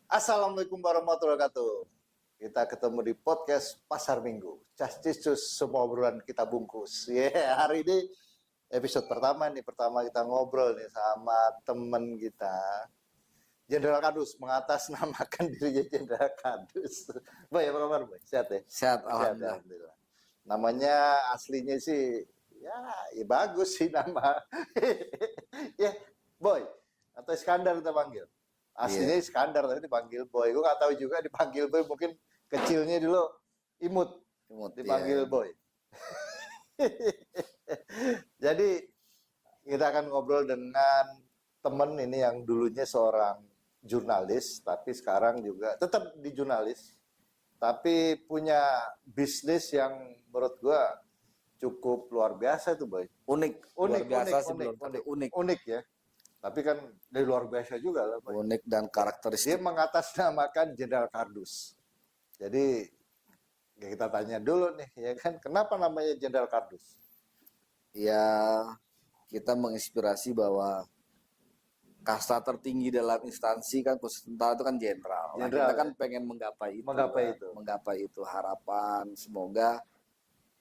Assalamualaikum warahmatullahi wabarakatuh. Kita ketemu di podcast Pasar Minggu. Casticus, semua obrolan kita bungkus. Hari ini episode pertama nih. Pertama kita ngobrol nih sama temen kita. Jenderal Kardus mengatasnamakan dirinya Jenderal Kardus. Boy, apa kabar, Boy? Sehat ya? Sehat, alhamdulillah. Namanya aslinya sih, ya bagus sih nama. Ya, Boy. Atau Iskandar kita panggil. Aslinya Iskandar, tapi dipanggil Boy. Gue gak tahu juga dipanggil Boy. Mungkin kecilnya dulu imut dipanggil Boy. Jadi kita akan ngobrol dengan temen ini yang dulunya seorang jurnalis, tapi sekarang juga tetap di jurnalis, tapi punya bisnis yang menurut gue cukup luar biasa itu, Boy. Unik Unik ya. Tapi kan dari luar biasa juga lah, Boy. Unik dan karakteristik. Dia mengatasnamakan Jenderal Kardus. Jadi kita tanya dulu nih, ya kan, kenapa namanya Jenderal Kardus? Ya, kita menginspirasi bahwa kasta tertinggi dalam instansi kan posisi tentara itu kan jenderal. Kita kan pengen menggapai itu. Menggapai itu harapan semoga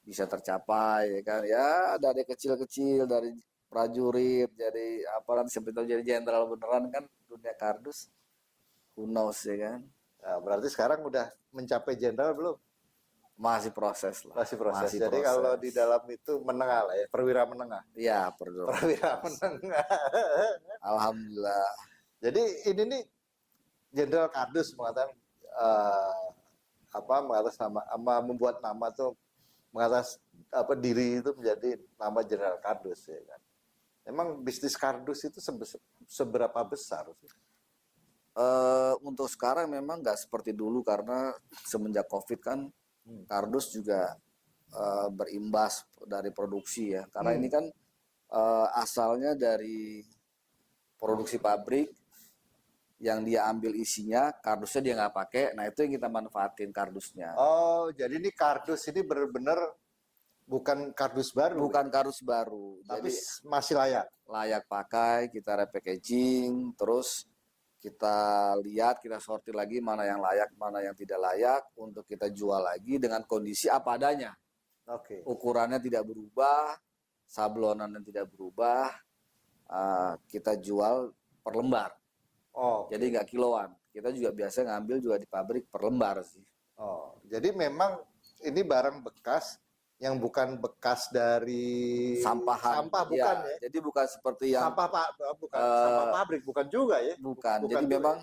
bisa tercapai, ya kan. Ya dari kecil-kecil, dari prajurit, jadi apa nanti sampai jadi jenderal beneran kan dunia kardus, who knows, ya kan. Nah, berarti sekarang udah mencapai jenderal belum? Masih proses lah. Masih proses. Jadi kalau di dalam itu menengah lah ya, perwira menengah. Iya, perwira menengah. Alhamdulillah. Jadi ini nih Jenderal Kardus mengatakan membuat nama tuh diri itu menjadi nama Jenderal Kardus, ya kan. Emang bisnis kardus itu seberapa besar sih? Untuk sekarang memang nggak seperti dulu karena semenjak COVID kan kardus juga berimbas dari produksi ya. Karena ini kan asalnya dari produksi pabrik yang dia ambil isinya, kardusnya dia nggak pakai. Nah itu yang kita manfaatin kardusnya. Oh, jadi ini kardus ini benar-benar bukan kardus baru. Bukan kardus baru. Tapi jadi masih layak. Layak pakai, kita repackaging, terus kita lihat, kita sortir lagi mana yang layak, mana yang tidak layak untuk kita jual lagi dengan kondisi apa adanya. Oke. Ukurannya tidak berubah, sablonannya tidak berubah, kita jual per lembar. Oh. Jadi nggak kiloan. Kita juga biasa ngambil juga di pabrik per lembar sih. Oh, jadi memang ini barang bekas yang bukan bekas dari sampah bukan ya. Jadi bukan seperti yang sampah pabrik, bukan juga ya. Bukan jadi juga. Memang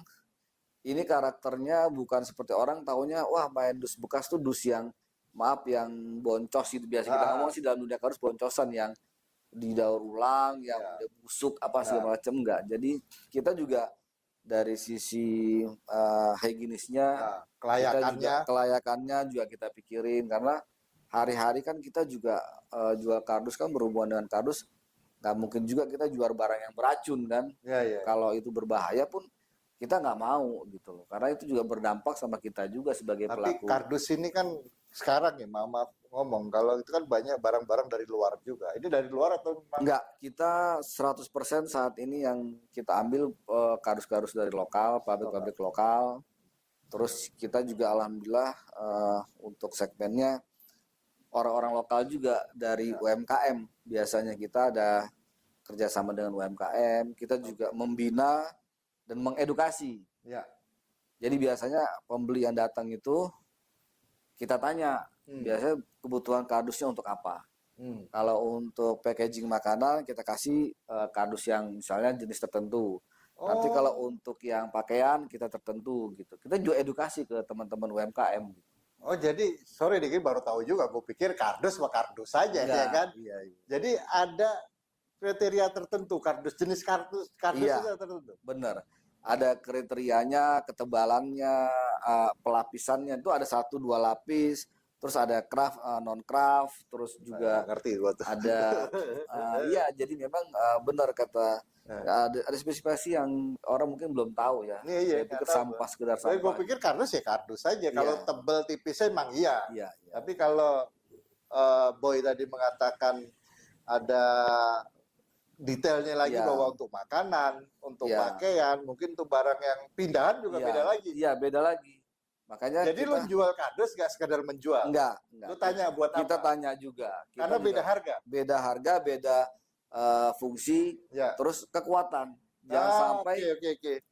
ini karakternya bukan seperti orang taunya wah main dus bekas tuh dus yang yang boncos itu biasa kita ngomong sih dalam dunia kardus boncosan yang didaur ulang, yang udah busuk apa segala macam enggak. Jadi kita juga dari sisi higienisnya, kelayakannya juga kita pikirin karena hari-hari kan kita juga jual kardus kan berhubungan dengan kardus, nggak mungkin juga kita jual barang yang beracun kan. Kalau itu berbahaya pun kita nggak mau gitu loh, karena itu juga berdampak sama kita juga sebagai pelaku. Tapi kardus ini kan sekarang ya, maaf ngomong, kalau itu kan banyak barang-barang dari luar juga. Ini dari luar atau memang? Enggak, kita 100% saat ini yang kita ambil kardus-kardus dari lokal, pabrik-pabrik lokal. Terus kita juga alhamdulillah untuk segmennya orang-orang lokal juga dari UMKM. Biasanya kita ada kerjasama dengan UMKM, kita juga membina dan mengedukasi. Ya. Jadi biasanya pembeli yang datang itu kita tanya, biasanya kebutuhan kardusnya untuk apa? Kalau untuk packaging makanan kita kasih kardus yang misalnya jenis tertentu. Nanti kalau untuk yang pakaian kita tertentu gitu. Kita juga edukasi ke teman-teman UMKM gitu. Oh jadi, sorry dikit baru tahu juga, gue pikir kardus sama kardus saja ya kan? Iya. Jadi ada kriteria tertentu, jenis kardus itu tertentu? Bener, ada kriterianya, ketebalannya, pelapisannya itu ada 1-2 lapis, terus ada craft, non-craft, terus juga ada, jadi memang benar kata, ada spesifikasi yang orang mungkin belum tahu ya. Iya, pikir sampah sekedar sampah. Gue pikir kardus ya kardus saja. Kalau tebel tipisnya emang iya. Tapi kalau Boy tadi mengatakan ada detailnya lagi Iya. bahwa untuk makanan, untuk Iya. pakaian, mungkin untuk barang yang pindahan juga Iya. beda lagi. Iya, beda lagi. Makanya Jadi lu jual kardus gak sekedar menjual. enggak. Lu tanya buat Kita apa? tanya juga. Karena beda harga. Beda harga, beda fungsi, Ya. terus kekuatan. Jangan sampai Oke.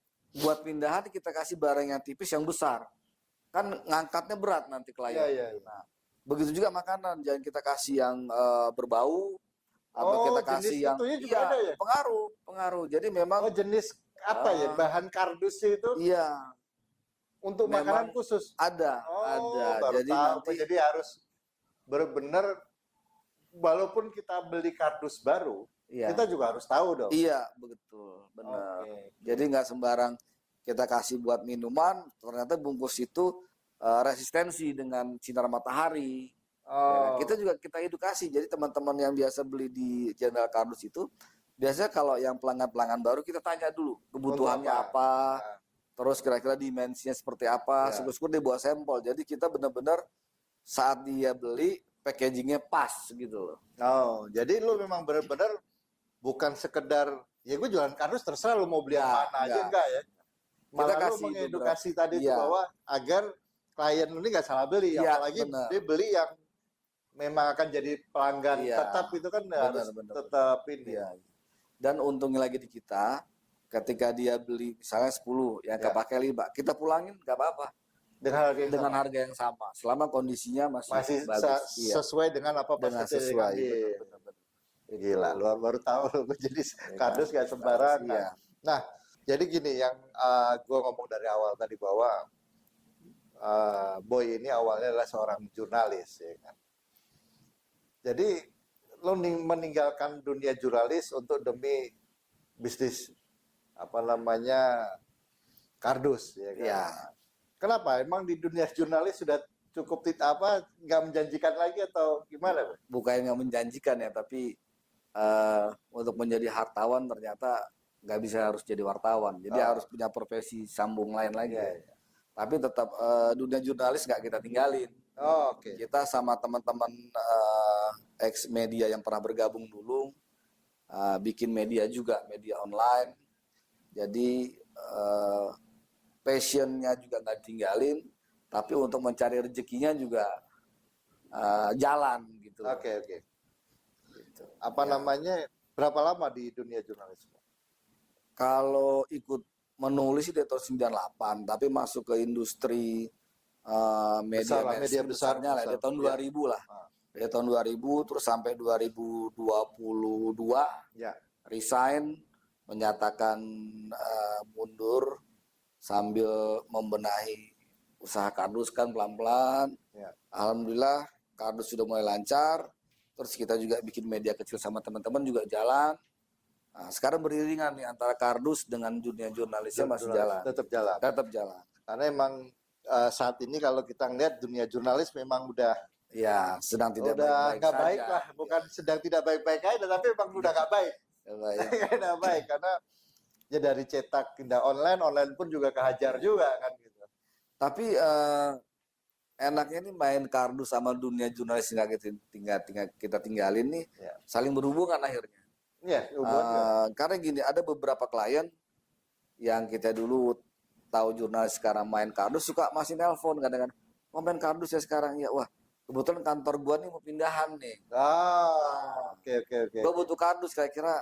buat pindahan kita kasih barang yang tipis yang besar. Kan ngangkatnya berat nanti klien. Iya. Nah, begitu juga makanan, jangan kita kasih yang berbau atau kita kasih jenis yang itunya juga ada ya? pengaruh. Jadi memang Jenis apa ya? Bahan kardusnya itu iya untuk memang makanan khusus. ada. Baru Jadi tahu. nanti Jadi harus benar-benar walaupun kita beli kardus baru, iya. kita juga harus tahu dong. Iya, betul, benar. Oke. Jadi nggak sembarang kita kasih buat minuman, ternyata bungkus itu resistensi dengan sinar matahari. Ya, kita edukasi. Jadi teman-teman yang biasa beli di Jenderal Kardus itu, biasanya kalau yang pelanggan-pelanggan baru kita tanya dulu kebutuhannya apa, terus kira-kira dimensinya seperti apa, syukur-syukur dia bawa sampel. Jadi kita benar-benar saat dia beli packagingnya pas gitu loh. Jadi lu memang benar-benar bukan sekedar ya gue jualan kardus terserah lu mau beli yang mana aja enggak ya. Malah Kita lu mengedukasi tadi itu Iya. bahwa agar klien lu ini nggak salah beli, Iya, apalagi benar. dia beli yang memang akan jadi pelanggan Iya. tetap itu kan harus Benar. tetap ini. Iya. Dan untungnya lagi di kita, ketika dia beli misalnya 10 yang kepake 5, kita pulangin nggak apa-apa dengan harga yang sama selama kondisinya masih bagus. Sesuai dengan apa Dengan sesuai. Benar. Gila, lu baru tahu lu jadi kardus nggak sembarangan. Iya. Nah, jadi gini yang gue ngomong dari awal tadi bahwa Boy ini awalnya adalah seorang jurnalis, ya kan. Jadi lo meninggalkan dunia jurnalis untuk demi bisnis kardus, ya kan. Ya. Kenapa? Emang di dunia jurnalis sudah cukup nggak menjanjikan lagi atau gimana, Bang? Bukan yang menjanjikan ya, tapi untuk menjadi hartawan ternyata nggak bisa harus jadi wartawan. Jadi harus punya profesi sambung lain lagi. Iya. Tapi tetap dunia jurnalis nggak kita tinggalin. Oke. Kita sama teman-teman ex media yang pernah bergabung dulu, bikin media juga, media online. Jadi passionnya juga nggak tinggalin, tapi untuk mencari rezekinya juga jalan gitu. Oke. Gitu. Berapa lama di dunia jurnalisme? Kalau ikut menulis itu tahun 98, tapi masuk ke industri media besarnya lah, dari tahun 2000 lah. Dari tahun 2000 terus sampai 2022 resign, menyatakan mundur sambil membenahi usaha kardus kan pelan-pelan. Alhamdulillah kardus sudah mulai lancar. Terus kita juga bikin media kecil sama teman-teman juga jalan. Nah, sekarang beriringan nih antara kardus dengan dunia jurnalisnya masih jalan. Tetap jalan. Karena emang saat ini kalau kita ngeliat dunia jurnalis memang udah sedang tidak udah baik-baik nggak saja. baik lah, bukan sedang tidak baik-baik aja, tapi emang udah nggak baik. Nggak baik karena ya dari cetak pindah online pun juga kehajar juga kan gitu. Tapi enaknya nih main kardus sama dunia jurnalis nggak kita tinggalin nih, saling berhubungan akhirnya. Iya, karena gini, ada beberapa klien yang kita dulu tahu jurnalis sekarang main kardus suka masih nelpon kadang-kadang, mau main kardus ya sekarang ya, wah kebetulan kantor gua nih mau pindahan nih. Oke. Gua butuh kardus, kira-kira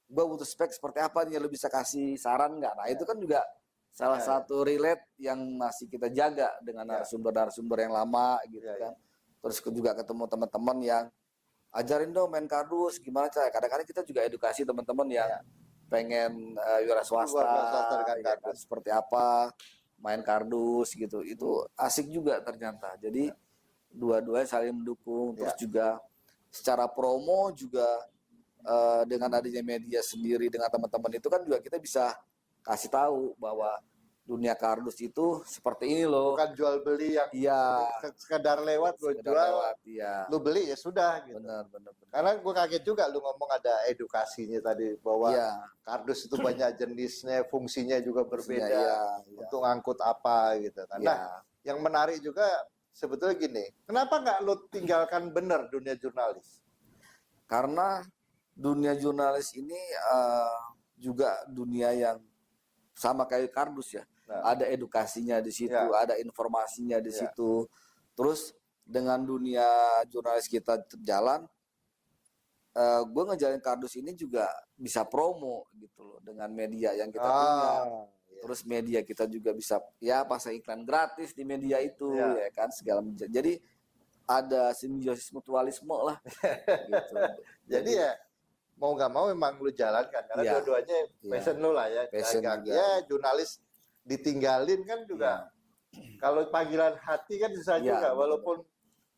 gua butuh spek seperti apa nih, lo bisa kasih saran nggak? Nah itu kan juga salah satu relate yang masih kita jaga dengan narasumber-narasumber yang lama gitu kan. Terus juga ketemu teman-teman yang ajarin dong main kardus gimana cara. Kadang-kadang kita juga edukasi teman-teman yang pengen wira swasta kan, seperti apa main kardus gitu. Itu asik juga ternyata. Jadi dua-duanya saling mendukung. Terus juga secara promo juga dengan adanya media sendiri dengan teman-teman itu kan juga kita bisa kasih tahu bahwa dunia kardus itu seperti ini loh. Bukan jual beli yang sekedar lewat gue jual, lu beli ya sudah gitu. Benar. Karena gue kaget juga lu ngomong ada edukasinya tadi bahwa kardus itu banyak jenisnya, fungsinya juga berbeda untuk ngangkut apa gitu. Nah, yang menarik juga sebetulnya gini, kenapa nggak lu tinggalkan bener dunia jurnalis? Karena dunia jurnalis ini juga dunia yang sama kayak kardus ya. Nah, Ada edukasinya di situ, ya, ada informasinya di ya. situ. Terus dengan dunia jurnalis kita jalan, gue ngejalanin kardus ini juga bisa promo gitu loh dengan media yang kita punya. Ah, ya. Terus media kita juga bisa ya pasang iklan gratis di media itu Ya. ya kan segala macam. Jadi ada simbiosis mutualisme lah gitu. Jadi ya mau nggak mau memang lu jalankan karena Iya, dua-duanya iya. passion lu lah ya. Passion Dagang. juga. Ya jurnalis ditinggalin kan juga. Kalau panggilan hati kan susah Iya, juga betul. walaupun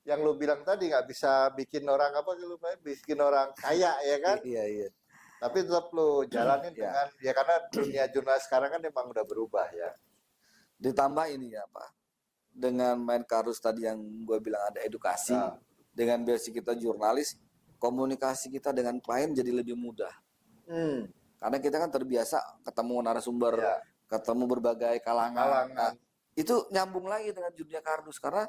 yang lu bilang tadi nggak bisa bikin orang apa sih lu bikin orang kaya ya kan. Iya, iya. Tapi tetap lu jalanin Ya. dengan ya karena dunia jurnalis sekarang kan memang udah berubah ya. Ditambah ini ya Pak, dengan main kardus tadi yang gue bilang ada edukasi, Nah. dengan basic kita jurnalis, komunikasi kita dengan klien jadi lebih mudah. Hmm. Karena kita kan terbiasa ketemu narasumber, Ya. ketemu berbagai kalangan. Kalangan. Nah, itu nyambung lagi dengan dunia kardus karena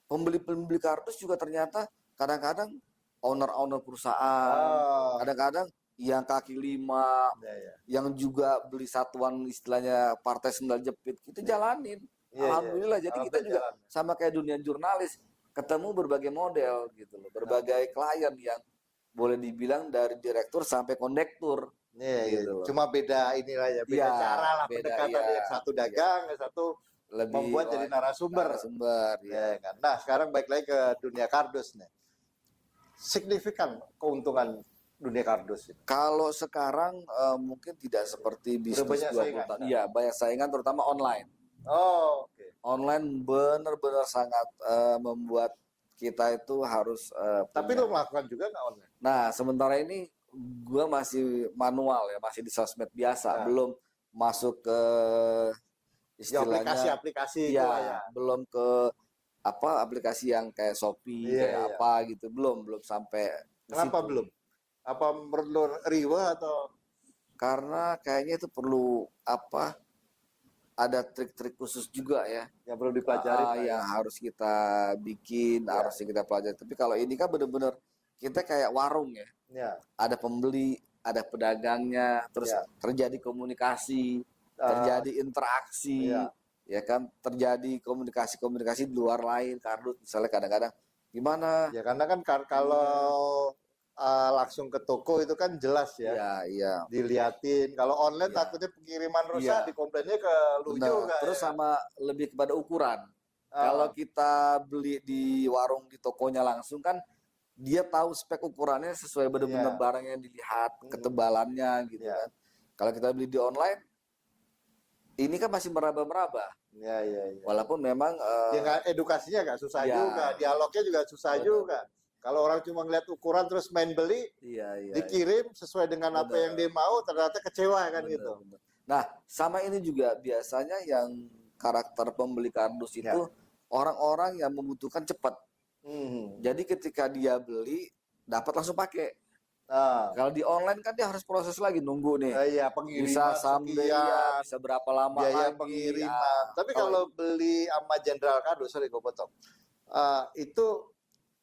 pembeli-pembeli kardus juga ternyata kadang-kadang owner-owner perusahaan, Ah. kadang-kadang yang kaki lima, Ya, ya. yang juga beli satuan istilahnya partai sendal jepit, kita jalanin. Iya, Alhamdulillah, iya. jadi kita Alhamdulillah juga jalan. sama kayak dunia jurnalis, ketemu berbagai model gitu loh, berbagai klien yang boleh dibilang dari direktur sampai kondektur. Iya, iya. Gitu loh. Cuma beda inilah ya, beda Iya, cara lah beda, pendekatan iya. yang satu dagang, yang satu Lebih membuat jadi narasumber. narasumber, ya. Ya, kan. Nah, sekarang balik lagi ke dunia kardus nih. Signifikan keuntungan dunia kardus ini. Kalau sekarang mungkin tidak seperti bisnis banyak 20 saingan, tahun. kan? Iya, banyak saingan terutama online. Oh, oke. Online benar-benar sangat membuat kita itu harus Tapi punya. lo melakukan juga nggak online? Nah, sementara ini gue masih manual ya, masih di sosmed biasa, Nah. belum masuk ke Ya, istilahnya aplikasi-aplikasi itu lah ya. belum ke apa aplikasi yang kayak Shopee, Iya, kayak iya. apa gitu, belum sampai ke Kenapa situ. belum? Apa perlu riwa atau? Karena kayaknya itu perlu apa ada trik-trik khusus juga ya. Yang perlu dipelajari lah ya. Yang harus kita bikin, Iya. harus kita pelajari. Tapi kalau ini kan benar-benar kita kayak warung ya. Ya. Ada pembeli, ada pedagangnya, terus Ya. terjadi komunikasi, terjadi interaksi, Iya. ya kan, terjadi komunikasi di luar lain, kardus misalnya kadang-kadang gimana? Ya karena kan kalau langsung ke toko itu kan jelas ya. Iya, iya. Diliatin. Kalau online Iya. takutnya pengiriman rusak, Iya. dikomplainnya ke lu Benar. juga. Terus ya. sama lebih kepada ukuran. Ah, Kalau kita beli di warung di tokonya langsung kan dia tahu spek ukurannya sesuai benar-benar Iya. barang yang dilihat, ketebalannya gitu Iya. kan. Kalau kita beli di online ini kan masih meraba-meraba. ya, ya, ya. Walaupun memang Ya, edukasinya nggak susah Iya. juga, dialognya juga susah Benar. juga. Kalau orang cuma ngeliat ukuran terus main beli, iya, iya. dikirim sesuai dengan apa Benar. yang dia mau, ternyata kecewa kan Benar, gitu. benar. Nah, sama ini juga biasanya yang karakter pembeli kardus Ya. itu orang-orang yang membutuhkan cepat. Hmm. Jadi ketika dia beli dapat langsung pakai. Nah, Kalau di online kan dia harus proses lagi nunggu nih. iya pengiriman Bisa someday ya, sekian, bisa berapa lama biaya lagi. pengiriman. Tapi kalau beli sama Jenderal Kardus, sorry gue potong, itu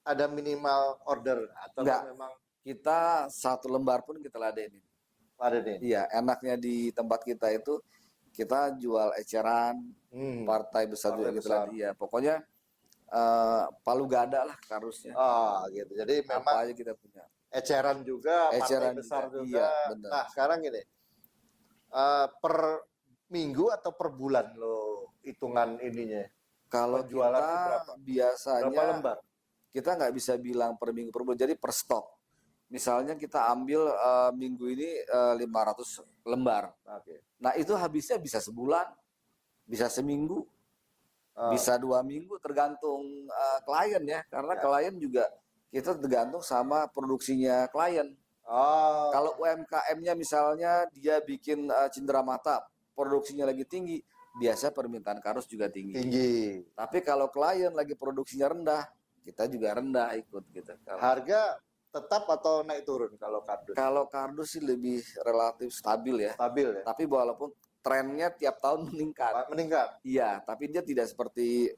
ada minimal order atau Enggak. memang Kita satu lembar pun kita ladenin. ada nih? Iya, enaknya di tempat kita itu kita jual eceran, partai besar juga Partai kita besar. ladenin. Iya, pokoknya palu gada lah kardusnya. Ah, gitu. Jadi memang Apa aja kita punya. eceran juga, Eceran partai besar juga, juga. iya, benar. Nah, sekarang gini, per minggu atau per bulan lo hitungan ininya? Kalau Penjualan kita itu berapa? biasanya Berapa lembar? kita nggak bisa bilang per minggu per bulan, jadi per stok. Misalnya kita ambil minggu ini 500 lembar. Oke. Nah itu habisnya bisa sebulan, bisa seminggu, Ah, bisa 2 minggu, tergantung klien ya. Karena Ya. klien juga kita tergantung sama produksinya klien. oh, Kalau UMKM-nya misalnya dia bikin cenderamata, produksinya lagi tinggi, biasa permintaan kardus juga tinggi. tinggi. Tapi kalau klien lagi produksinya rendah, kita juga rendah ikut gitu. Harga tetap atau naik turun kalau kardus? Kalau kardus sih lebih relatif stabil ya. Stabil ya? Tapi walaupun trennya tiap tahun meningkat. Meningkat. Iya, tapi dia tidak seperti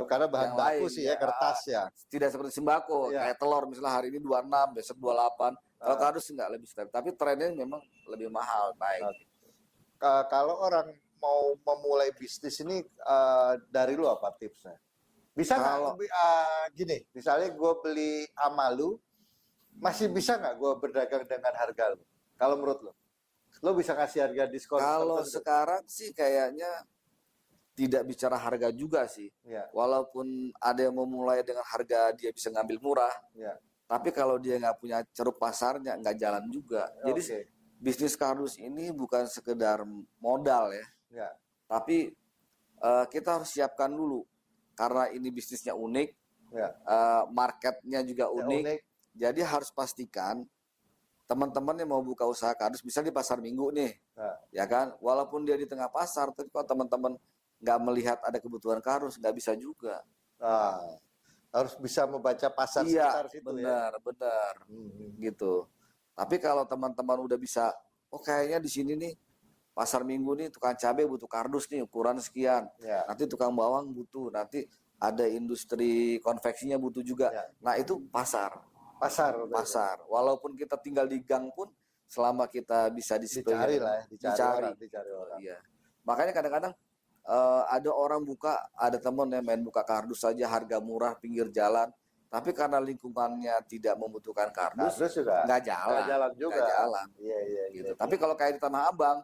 Karena bahan yang baku lain, sih ya, kertas ya. tidak seperti sembako. Iya. Kayak telur misalnya hari ini 26, besok 28. Kalau Ah. kardus enggak lebih stabil, tapi trennya memang lebih mahal naik. Kalau orang mau memulai bisnis ini dari lu apa tipsnya? Bisa nggak Kalau- gini, misalnya gue beli sama lu, masih bisa nggak gue berdagang dengan harga lu? Kalau menurut lu bisa ngasih harga diskon Kalau tertentu? sekarang sih kayaknya tidak bicara harga juga sih. Ya, Walaupun ada yang memulai dengan harga dia bisa ngambil murah, ya. tapi kalau dia nggak punya ceruk pasarnya nggak jalan juga. Jadi Oke. bisnis kardus ini bukan sekedar modal ya, Ya, tapi kita harus siapkan dulu karena ini bisnisnya unik, ya. marketnya juga Ya, unik. Jadi harus pastikan teman-teman yang mau buka usaha kardus bisa di pasar minggu nih, Nah, ya kan? Walaupun dia di tengah pasar, tapi kalau teman-teman nggak melihat ada kebutuhan kardus, nggak bisa juga. nah, harus bisa membaca pasar Iya, sekitar situ ya. benar, Hmm. gitu. Tapi kalau teman-teman udah bisa, oh kayaknya di sini nih pasar minggu nih tukang cabai butuh kardus nih ukuran sekian, Ya, nanti tukang bawang butuh, nanti ada industri konveksinya butuh juga. Ya. Nah itu pasar. pasar. Walaupun kita tinggal di gang pun, selama kita bisa Dicari lah, ya, dicari orang. Iya. Makanya kadang-kadang ada orang buka, ada temen yang main buka kardus saja harga murah pinggir jalan, tapi karena lingkungannya tidak membutuhkan kardus, Kardus juga nggak jalan, nggak jalan juga. nggak jalan. Iya, iya, Gitu. iya. Tapi kalau kayak di Tanah Abang,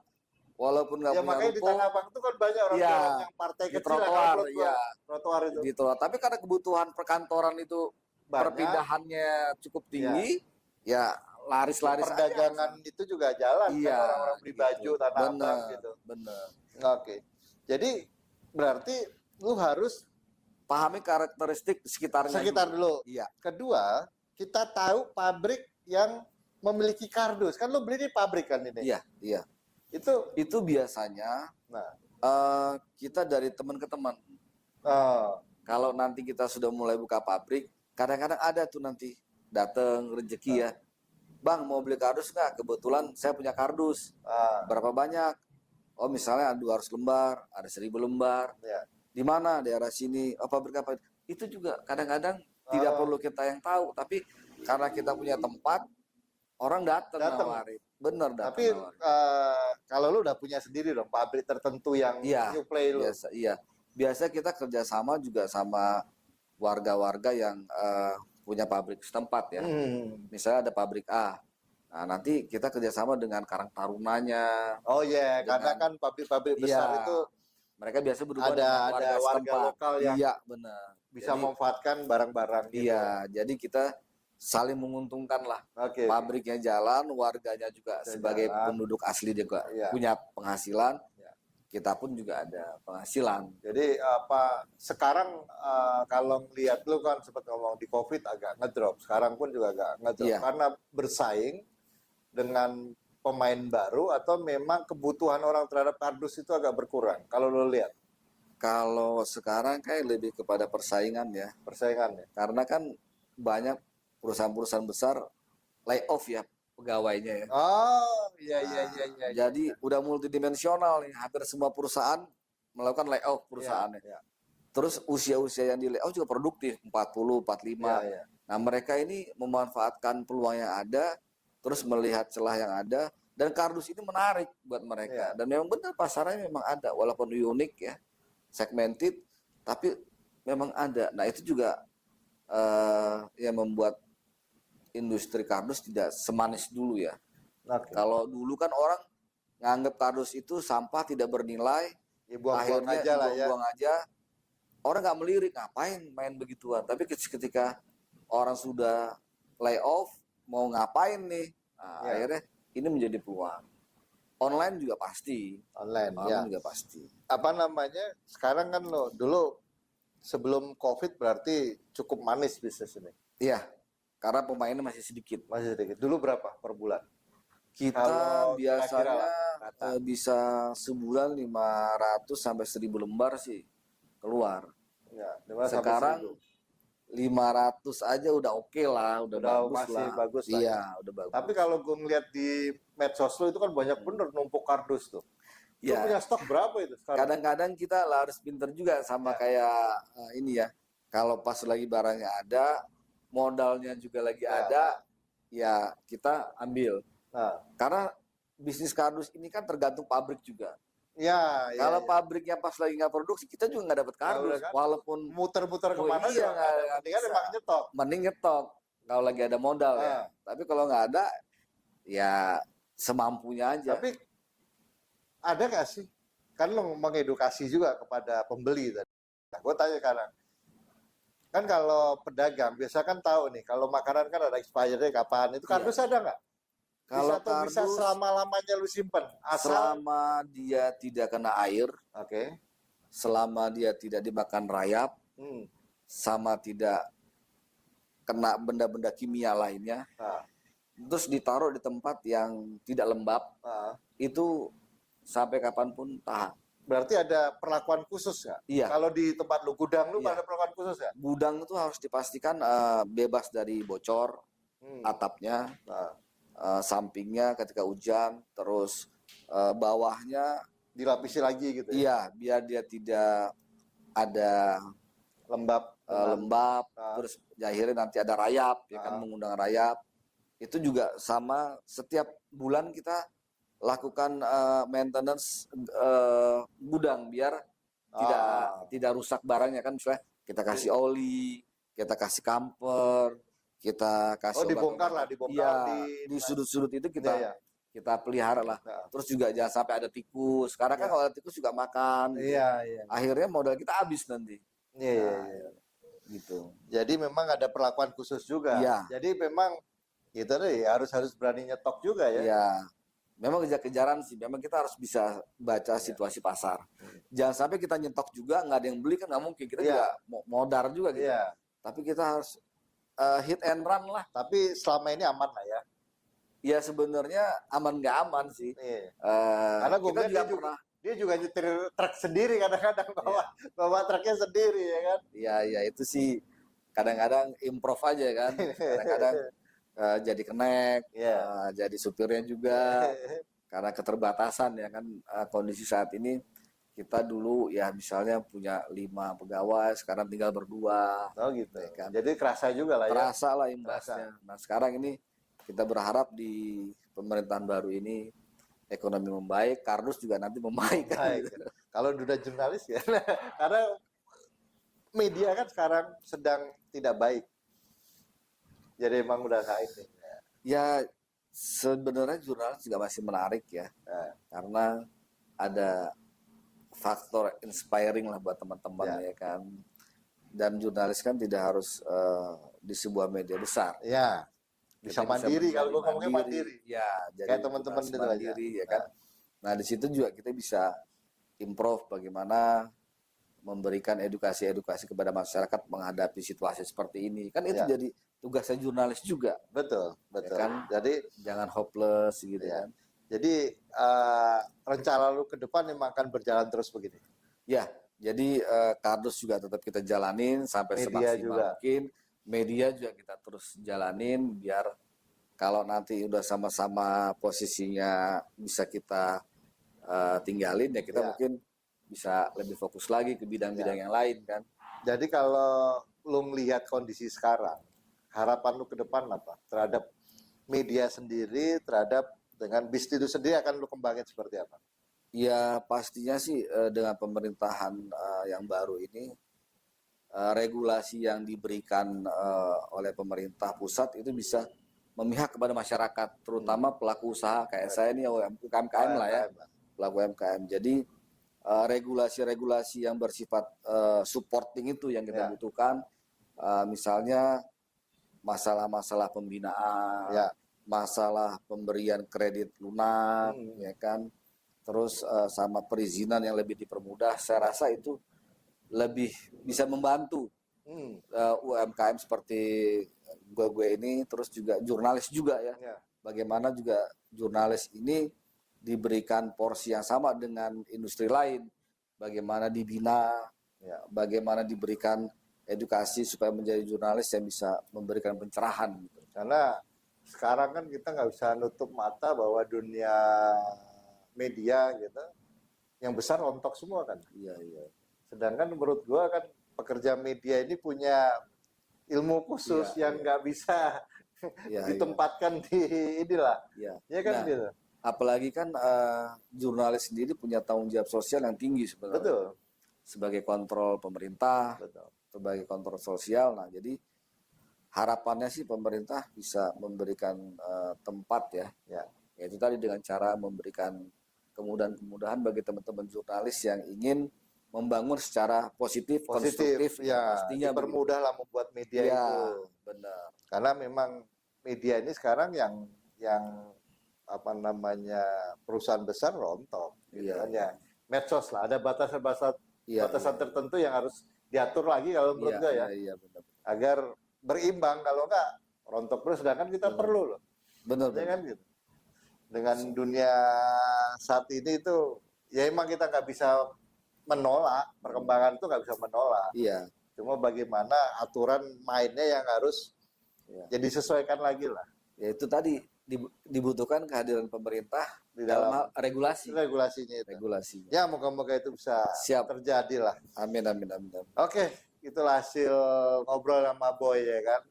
walaupun nggak Ya punya makanya di ruko, Tanah Abang itu kan banyak orang Iya, jualan yang partai di kecil trotoar, kan, iya. trotoar itu gitu. Tapi karena kebutuhan perkantoran itu banyak. perpindahannya cukup tinggi, ya laris-laris aja. Perdagangan itu juga jalan Iya, kan, orang-orang beli baju gitu. Tanah Abang Bener, gitu. bener. Oke. Jadi berarti lu harus Pahami karakteristik sekitarnya sekitar dulu. Iya, Kedua, kita tahu pabrik yang memiliki kardus. Kan lu beli di pabrik kan ini. iya, iya. Itu Itu biasanya nah, kita dari teman ke teman. oh, Kalau nanti kita sudah mulai buka pabrik, kadang-kadang ada tuh nanti datang rezeki ya. Bang, mau beli kardus nggak? Kebetulan saya punya kardus. ah, Berapa banyak? Oh, misalnya 200 lembar, ada 1000 lembar. ya. Di mana? Daerah sini. Oh, pabrik apa? Itu juga kadang-kadang tidak perlu kita yang tahu, tapi karena kita punya tempat, orang datang nawarin. Bener datang Tapi nawarin. kalau lu udah punya sendiri dong pabrik tertentu yang Iya, nyuplai lu. Biasa, iya. Biasa kita kerjasama juga sama warga-warga yang punya pabrik setempat ya. Hmm. Misalnya ada pabrik A. Nah, nanti kita kerjasama dengan Karang Tarunanya. Oh iya, karena Dengan- kan pabrik-pabrik besar Iya. itu Mereka biasa berhubungan ada dengan warga warga setempat. lokal yang Iya, benar. bisa Jadi, memanfaatkan barang-barang gitu. iya, jadi kita saling menguntungkan lah. Oke. Pabriknya jalan, warganya juga Bisa sebagai jalan. penduduk asli juga Iya. punya penghasilan. Iya. Kita pun juga ada penghasilan. Jadi sekarang kalau ngeliat lu kan sempat ngomong di COVID agak ngedrop. Sekarang pun juga agak ngedrop Iya. karena bersaing dengan pemain baru atau memang kebutuhan orang terhadap kardus itu agak berkurang. Kalau lu lihat Kalau sekarang kayak lebih kepada persaingan ya. persaingannya. Karena kan banyak perusahaan-perusahaan besar layoff ya pegawainya ya. Oh, iya. Jadi udah multidimensional nih. Hampir semua perusahaan melakukan layoff perusahaannya. Iya, Terus usia-usia yang di layoff juga produktif, 40, 45. iya. Nah, mereka ini memanfaatkan peluang yang ada, terus melihat celah yang ada, dan kardus ini menarik buat mereka. Iya. Dan memang benar pasarnya memang ada, walaupun unik ya, segmented, tapi memang ada. Nah, itu juga yang membuat industri kardus tidak semanis dulu ya. Oke. Kalau dulu kan orang nganggap kardus itu sampah tidak bernilai, Ya, buang-buang akhirnya aja lah ya. buang aja. Orang nggak melirik, ngapain main begituan. Tapi ketika orang sudah layoff, mau ngapain nih? Nah, Ya. akhirnya ini menjadi peluang. Online juga pasti. Online ya. Online juga pasti. Apa namanya? Sekarang kan lo dulu sebelum COVID berarti cukup manis bisnis ini. Iya, karena pemainnya masih sedikit. Masih sedikit. Dulu berapa per bulan? Kita Kalau kira-kira biasanya lah, rata. bisa sebulan 500 sampai 1000 lembar sih keluar. Ya, 5 sampai Sekarang 1000. 500 aja udah oke lah, udah bagus masih lah. bagus lah. Iya, udah bagus. Tapi kalau gue ngeliat di medsos lo itu kan banyak bener numpuk kardus tuh. Lu Ya, punya stok berapa itu sekarang? kadang-kadang kita lah harus pinter juga sama kayak ini ya. Kalau pas lagi barangnya ada, modalnya juga lagi Ya. ada, ya kita ambil. Nah, Karena bisnis kardus ini kan tergantung pabrik juga. ya, ya, Kalau ya. pabriknya pas lagi nggak produksi, kita juga nggak dapat Nggak kardus. udah kan? Walaupun Muter-muter kemana iya juga nggak ada. nggak Mendingan bisa. emang nyetok. Mending nyetok kalau lagi ada modal ya. Ah. Tapi kalau nggak ada, ya semampunya aja. Tapi ada nggak sih? Kan lo mengedukasi juga kepada pembeli tadi. Nah, gue tanya sekarang. Kan kalau pedagang biasa kan tahu nih, kalau makanan kan ada expirednya kapan. Itu kardus ada nggak? Bisa Kalau atau bisa kardus selama-lamanya lu simpen? Asal, selama dia tidak kena air, oke. selama dia tidak dimakan rayap, Hmm. sama tidak kena benda-benda kimia lainnya, Nah, terus ditaruh di tempat yang tidak lembab, nah. itu sampai kapanpun tahan. Berarti ada perlakuan khusus nggak? Iya. Kalau di tempat lu gudang lu Iya. ada perlakuan khusus nggak? Gudang itu harus dipastikan bebas dari bocor, Hmm. atapnya, Nah, sampingnya ketika hujan, terus bawahnya, dilapisi lagi gitu ya? iya, biar dia tidak ada Lembab. lembab, Nah. terus ya akhirnya nanti ada rayap, ya kan, Ah. mengundang rayap. Itu juga sama, setiap bulan kita lakukan maintenance gudang biar tidak rusak barangnya kan, misalnya kita kasih oli, kita kasih kamper, kita kasih obat-obatan. Dibongkar lah, dibongkar Iya, di sudut-sudut itu kita Iya, iya. kita pelihara lah. Nah. Terus juga jangan sampai ada tikus. Sekarang kan Iya. kalau ada tikus juga makan. Gitu. Iya, iya. Akhirnya modal kita habis nanti. Iya, iya, Nah, iya. gitu. Jadi memang ada perlakuan khusus juga. Iya. Jadi memang itu deh harus berani nyetok juga ya. Iya. Memang kejar-kejaran sih. Memang kita harus bisa baca situasi pasar. Jangan sampai kita nyetok juga nggak ada yang beli, kan nggak mungkin. Kita Iya. juga modar juga gitu. Iya. Tapi kita harus hit and run lah. Tapi selama ini aman lah ya. Ya sebenarnya aman nggak aman sih. Iya. Karena gue kita lihat juga pernah. dia juga nyetir truk sendiri kadang-kadang bawa truknya sendiri ya kan. Iya, iya itu sih kadang-kadang improv aja kan. Kadang-kadang jadi kenek, Iya. jadi supirnya juga. Karena keterbatasan ya kan, kondisi saat ini kita dulu ya misalnya punya 5 pegawai, sekarang tinggal berdua. Oh gitu. Ya kan? Jadi kerasa juga lah ya. Terasa lah imbasnya. Nah sekarang ini kita berharap di pemerintahan baru ini ekonomi membaik, kardus juga nanti membaik. Baik. Kalau duda jurnalis ya, karena media kan sekarang sedang tidak baik. Jadi emang udah nggak ini. Ya sebenarnya jurnalis juga masih menarik ya, Nah, karena ada faktor inspiring lah buat teman-teman ya kan. Dan jurnalis kan tidak harus di sebuah media besar. ya bisa Kita mandiri kalau gue menjadi ngomongnya mandiri. Ya, jadi Kayak teman-teman jurnalis itu aja. mandiri ya kan. Nah di situ juga kita bisa improve bagaimana memberikan edukasi-edukasi kepada masyarakat menghadapi situasi seperti ini. Kan itu Ya. jadi tugasnya jurnalis juga. Betul, betul. Ya kan? Jadi Jangan hopeless gitu ya. kan. Jadi rencana lu ke depan memang akan berjalan terus begini. Ya, jadi kardus juga tetap kita jalanin sampai Media semaksimal juga. mungkin. Media juga kita terus jalanin biar kalau nanti udah sama-sama posisinya bisa kita tinggalin ya kita Ya. mungkin bisa lebih fokus lagi ke bidang-bidang yang lain kan. Jadi kalau lu melihat kondisi sekarang, harapan lu ke depan apa? Terhadap media sendiri, terhadap dengan bisnis itu sendiri akan lu kembangin seperti apa? Ya pastinya sih dengan pemerintahan yang baru ini regulasi yang diberikan oleh pemerintah pusat itu bisa memihak kepada masyarakat, terutama pelaku usaha kayak saya ini UMKM lah ya, pelaku UMKM. Jadi regulasi-regulasi yang bersifat supporting itu yang kita butuhkan, misalnya masalah-masalah pembinaan, Ya. masalah pemberian kredit lunak, ya kan, terus sama perizinan yang lebih dipermudah. Saya rasa itu lebih bisa membantu UMKM seperti gue ini, terus juga jurnalis juga ya. Ya. Bagaimana juga jurnalis ini diberikan porsi yang sama dengan industri lain. Bagaimana dibina, Ya. bagaimana diberikan edukasi supaya menjadi jurnalis yang bisa memberikan pencerahan. Gitu. Karena sekarang kan kita nggak bisa nutup mata bahwa dunia media gitu yang besar rontok semua kan. Iya, iya. Sedangkan menurut gua kan pekerja media ini punya ilmu khusus Iya, yang iya. nggak bisa Iya, ditempatkan di inilah, iya. ya kan Nah, gitu. apalagi kan jurnalis sendiri punya tanggung jawab sosial yang tinggi sebenarnya. Betul, Sebagai kontrol pemerintah, betul. sebagai kontrol sosial. Nah, jadi harapannya sih pemerintah bisa memberikan tempat ya, Ya, yaitu tadi dengan cara memberikan kemudahan-kemudahan bagi teman-teman jurnalis yang ingin membangun secara positif, positif, konstruktif, ya, pastinya begitu. dipermudahlah membuat media Iya, itu. benar. Karena memang media ini sekarang yang apa namanya perusahaan besar rontok, gitu Iya, kan ya. Medsos lah, ada batasan-batasan Iya, batasan iya, tertentu yang harus diatur lagi kalau menurut iya, gue iya, ya, iya, benar. agar berimbang. Kalau enggak rontok terus, sedangkan kita Benar. perlu loh, Benar, ya benar. kan gitu. Dengan dunia saat ini itu, ya emang kita nggak bisa menolak perkembangan itu, nggak bisa menolak. Iya, Cuma bagaimana aturan mainnya yang harus iya. ya disesuaikan lagi lah Ya itu tadi dibutuhkan kehadiran pemerintah di dalam dalam hal regulasi. regulasinya itu. Regulasinya. Ya moga-moga itu bisa Siap. terjadi lah. Amin, amin, amin, amin. Oke, itulah hasil ngobrol sama Boy ya kan.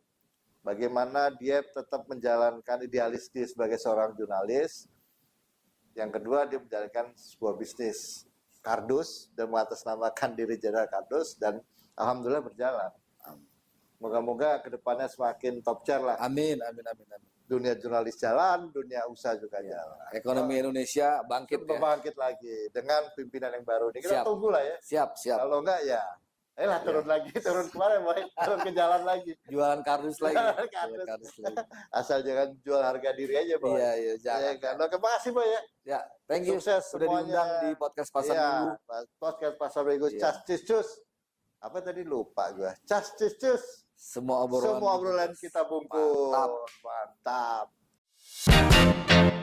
Bagaimana dia tetap menjalankan idealis dia sebagai seorang jurnalis. Yang kedua, dia menjalankan sebuah bisnis kardus dan mengatasnamakan diri Jenderal Kardus, dan alhamdulillah berjalan. Moga-moga kedepannya semakin top chair lah. Amin, amin, amin, amin. Dunia jurnalis jalan, dunia usaha juga jalan. Ekonomi Indonesia bangkit ya. Bangkit lagi dengan pimpinan yang baru ini. Kita Siap. tunggu lah ya. Siap, siap. Kalau enggak ya, ayolah turun lagi, turun kemarin, Boy. Turun ke jalan lagi. Jualan kardus lagi. Jualan Jualan kardus. kardus lagi. Asal jangan jual harga diri aja, Boy. Iya, iya, jangan. Ya kan? Oke, makasih, Boy ya. Ya, thank you. Sukses Sudah semuanya. diundang di podcast Pasar Iya, Minggu. podcast Pasar Minggu. Iya. Cas cis cus. Apa tadi lupa gua. Cas cis cus. Semua obrolan Semua obrolan kita bungkus. Mantap. Mantap.